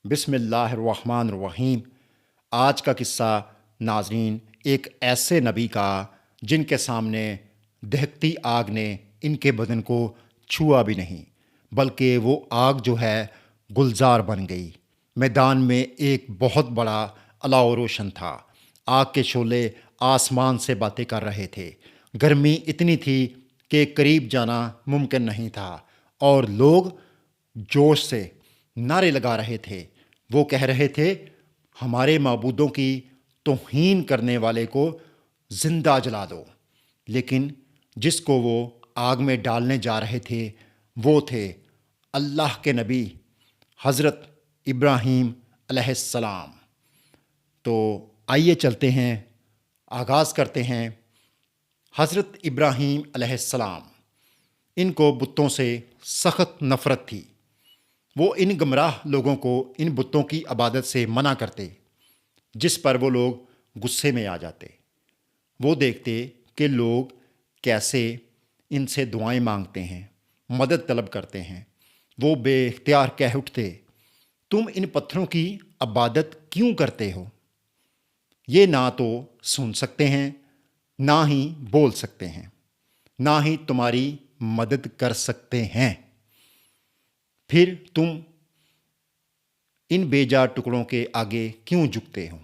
بسم اللہ الرحمن الرحیم۔ آج کا قصہ ناظرین ایک ایسے نبی کا جن کے سامنے دہکتی آگ نے ان کے بدن کو چھوا بھی نہیں، بلکہ وہ آگ جو ہے گلزار بن گئی۔ میدان میں ایک بہت بڑا الاؤ روشن تھا۔ آگ کے شعلے آسمان سے باتیں کر رہے تھے۔ گرمی اتنی تھی کہ قریب جانا ممکن نہیں تھا، اور لوگ جوش سے نعرے لگا رہے تھے۔ وہ کہہ رہے تھے، ہمارے معبودوں کی توہین کرنے والے کو زندہ جلا دو۔ لیکن جس کو وہ آگ میں ڈالنے جا رہے تھے وہ تھے اللہ کے نبی حضرت ابراہیم علیہ السلام۔ تو آئیے چلتے ہیں، آغاز کرتے ہیں۔ حضرت ابراہیم علیہ السلام، ان کو بتوں سے سخت نفرت تھی۔ وہ ان گمراہ لوگوں کو ان بتوں کی عبادت سے منع کرتے، جس پر وہ لوگ غصے میں آ جاتے۔ وہ دیکھتے کہ لوگ کیسے ان سے دعائیں مانگتے ہیں، مدد طلب کرتے ہیں۔ وہ بے اختیار کہہ اٹھتے، تم ان پتھروں کی عبادت کیوں کرتے ہو؟ یہ نہ تو سن سکتے ہیں، نہ ہی بول سکتے ہیں، نہ ہی تمہاری مدد کر سکتے ہیں، پھر تم ان بے جا ٹکڑوں کے آگے کیوں جھکتے ہو؟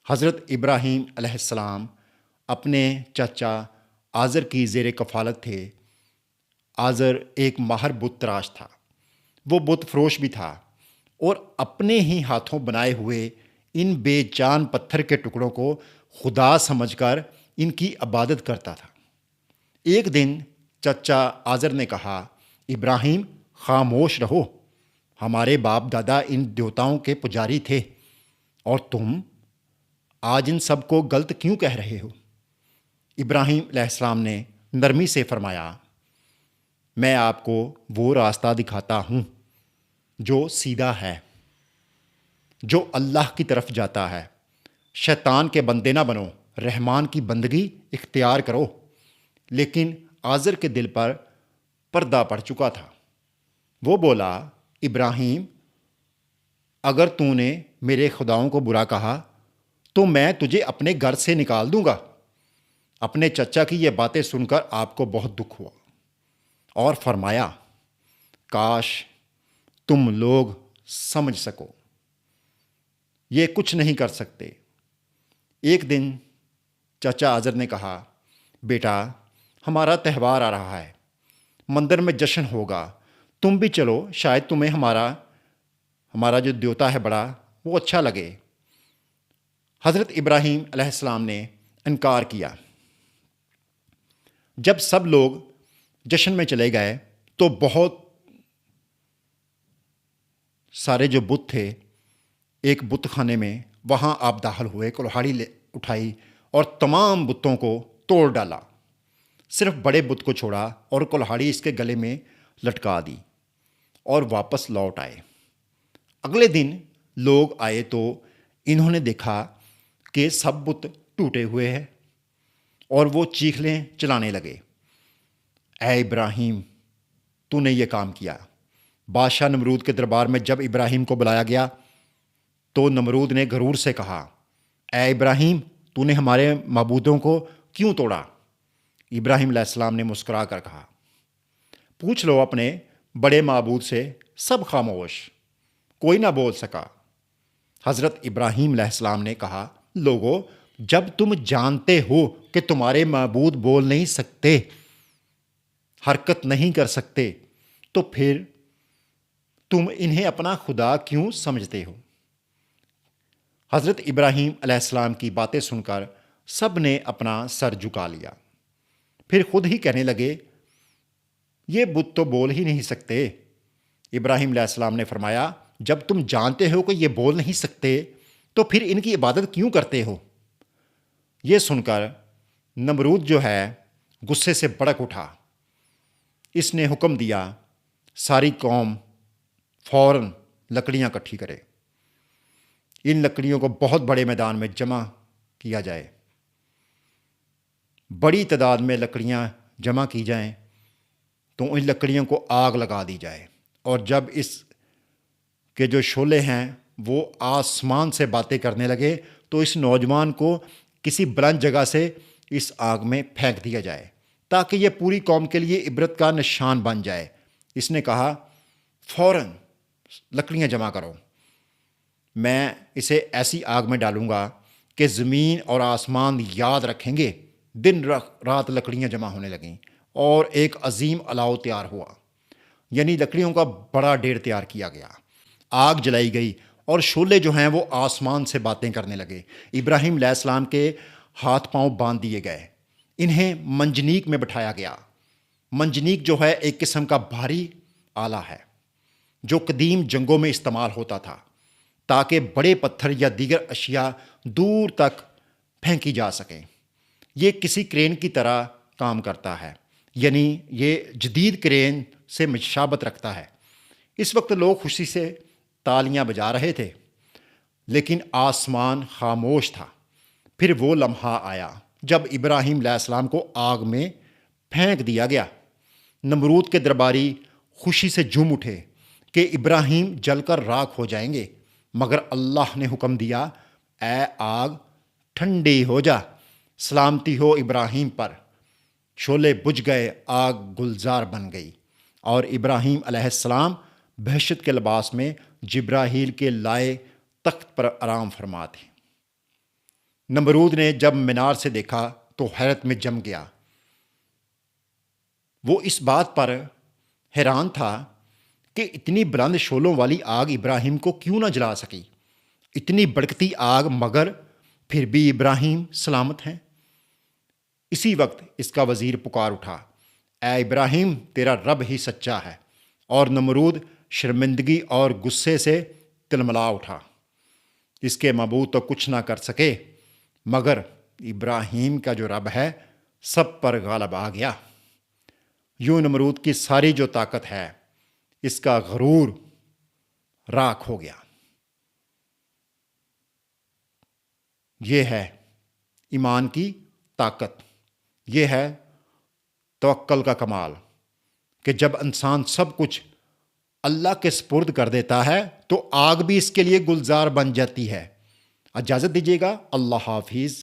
حضرت ابراہیم علیہ السلام اپنے چچا آزر کی زیر کفالت تھے۔ آزر ایک ماہر بت تراش تھا۔ وہ بت فروش بھی تھا اور اپنے ہی ہاتھوں بنائے ہوئے ان بے جان پتھر کے ٹکڑوں کو خدا سمجھ کر ان کی عبادت کرتا تھا۔ ایک دن چچا آزر نے کہا، ابراہیم خاموش رہو، ہمارے باپ دادا ان دیوتاؤں کے پجاری تھے، اور تم آج ان سب کو غلط کیوں کہہ رہے ہو؟ ابراہیم علیہ السلام نے نرمی سے فرمایا، میں آپ کو وہ راستہ دکھاتا ہوں جو سیدھا ہے، جو اللہ کی طرف جاتا ہے۔ شیطان کے بندے نہ بنو، رحمان کی بندگی اختیار کرو۔ لیکن آزر کے دل پر پردہ پڑ چکا تھا۔ وہ بولا، ابراہیم اگر تو نے میرے خداؤں کو برا کہا تو میں تجھے اپنے گھر سے نکال دوں گا۔ اپنے چچا کی یہ باتیں سن کر آپ کو بہت دکھ ہوا، اور فرمایا، کاش تم لوگ سمجھ سکو، یہ کچھ نہیں کر سکتے۔ ایک دن چچا آزر نے کہا، بیٹا ہمارا تہوار آ رہا ہے، مندر میں جشن ہوگا، تم بھی چلو، شاید تمہیں ہمارا جو دیوتا ہے بڑا، وہ اچھا لگے۔ حضرت ابراہیم علیہ السلام نے انکار کیا۔ جب سب لوگ جشن میں چلے گئے تو بہت سارے جو بت تھے ایک بت خانے میں، وہاں آپ داخل ہوئے، کلہاڑی اٹھائی اور تمام بتوں کو توڑ ڈالا۔ صرف بڑے بت کو چھوڑا اور کلہاڑی اس کے گلے میں لٹکا دی اور واپس لوٹ آئے۔ اگلے دن لوگ آئے تو انہوں نے دیکھا کہ سب بت ٹوٹے ہوئے ہیں، اور وہ چیخلیں چلانے لگے، اے ابراہیم تو نے یہ کام کیا۔ بادشاہ نمرود کے دربار میں جب ابراہیم کو بلایا گیا تو نمرود نے غرور سے کہا، اے ابراہیم تو نے ہمارے معبودوں کو کیوں توڑا؟ ابراہیم علیہ السلام نے مسکرا کر کہا، پوچھ لو اپنے بڑے معبود سے۔ سب خاموش، کوئی نہ بول سکا۔ حضرت ابراہیم علیہ السلام نے کہا، لوگو جب تم جانتے ہو کہ تمہارے معبود بول نہیں سکتے، حرکت نہیں کر سکتے، تو پھر تم انہیں اپنا خدا کیوں سمجھتے ہو؟ حضرت ابراہیم علیہ السلام کی باتیں سن کر سب نے اپنا سر جھکا لیا، پھر خود ہی کہنے لگے، یہ بت تو بول ہی نہیں سکتے۔ ابراہیم علیہ السلام نے فرمایا، جب تم جانتے ہو کہ یہ بول نہیں سکتے تو پھر ان کی عبادت کیوں کرتے ہو؟ یہ سن کر نمرود جو ہے غصے سے بھڑک اٹھا۔ اس نے حکم دیا، ساری قوم فوراً لکڑیاں اکٹھی کرے، ان لکڑیوں کو بہت بڑے میدان میں جمع کیا جائے۔ بڑی تعداد میں لکڑیاں جمع کی جائیں تو ان لکڑیوں کو آگ لگا دی جائے، اور جب اس کہ جو شعلے ہیں وہ آسمان سے باتیں کرنے لگے تو اس نوجوان کو کسی بلند جگہ سے اس آگ میں پھینک دیا جائے تاکہ یہ پوری قوم کے لیے عبرت کا نشان بن جائے۔ اس نے کہا فوراً لکڑیاں جمع کرو، میں اسے ایسی آگ میں ڈالوں گا کہ زمین اور آسمان یاد رکھیں گے۔ دن رات لکڑیاں جمع ہونے لگیں اور ایک عظیم الاؤ تیار ہوا، یعنی لکڑیوں کا بڑا ڈھیر تیار کیا گیا۔ آگ جلائی گئی اور شعلے جو ہیں وہ آسمان سے باتیں کرنے لگے۔ ابراہیم علیہ السلام کے ہاتھ پاؤں باندھ دیے گئے، انہیں منجنیق میں بٹھایا گیا۔ منجنیق جو ہے ایک قسم کا بھاری آلہ ہے جو قدیم جنگوں میں استعمال ہوتا تھا تاکہ بڑے پتھر یا دیگر اشیاء دور تک پھینکی جا سکیں۔ یہ کسی کرین کی طرح کام کرتا ہے، یعنی یہ جدید کرین سے مشابہت رکھتا ہے۔ اس وقت لوگ خوشی سے تالیاں بجا رہے تھے، لیکن آسمان خاموش تھا۔ پھر وہ لمحہ آیا جب ابراہیم علیہ السلام کو آگ میں پھینک دیا گیا۔ نمرود کے درباری خوشی سے جھوم اٹھے کہ ابراہیم جل کر راکھ ہو جائیں گے، مگر اللہ نے حکم دیا، اے آگ ٹھنڈی ہو جا، سلامتی ہو ابراہیم پر۔ شعلے بجھ گئے، آگ گلزار بن گئی اور ابراہیم علیہ السلام بہشت کے لباس میں جبرائیل کے لائے تخت پر آرام فرما تھے۔ نمرود نے جب مینار سے دیکھا تو حیرت میں جم گیا۔ وہ اس بات پر حیران تھا کہ اتنی بلند شعلوں والی آگ ابراہیم کو کیوں نہ جلا سکی۔ اتنی بھڑکتی آگ، مگر پھر بھی ابراہیم سلامت ہیں۔ اسی وقت اس کا وزیر پکار اٹھا، اے ابراہیم، تیرا رب ہی سچا ہے۔ اور نمرود شرمندگی اور غصے سے تلملا اٹھا۔ اس کے معبود تو کچھ نہ کر سکے، مگر ابراہیم کا جو رب ہے سب پر غالب آ گیا۔ یوں نمرود کی ساری جو طاقت ہے، اس کا غرور راکھ ہو گیا۔ یہ ہے ایمان کی طاقت، یہ ہے توکل کا کمال کہ جب انسان سب کچھ اللہ کے سپرد کر دیتا ہے تو آگ بھی اس کے لیے گلزار بن جاتی ہے۔ اجازت دیجیے گا، اللہ حافظ۔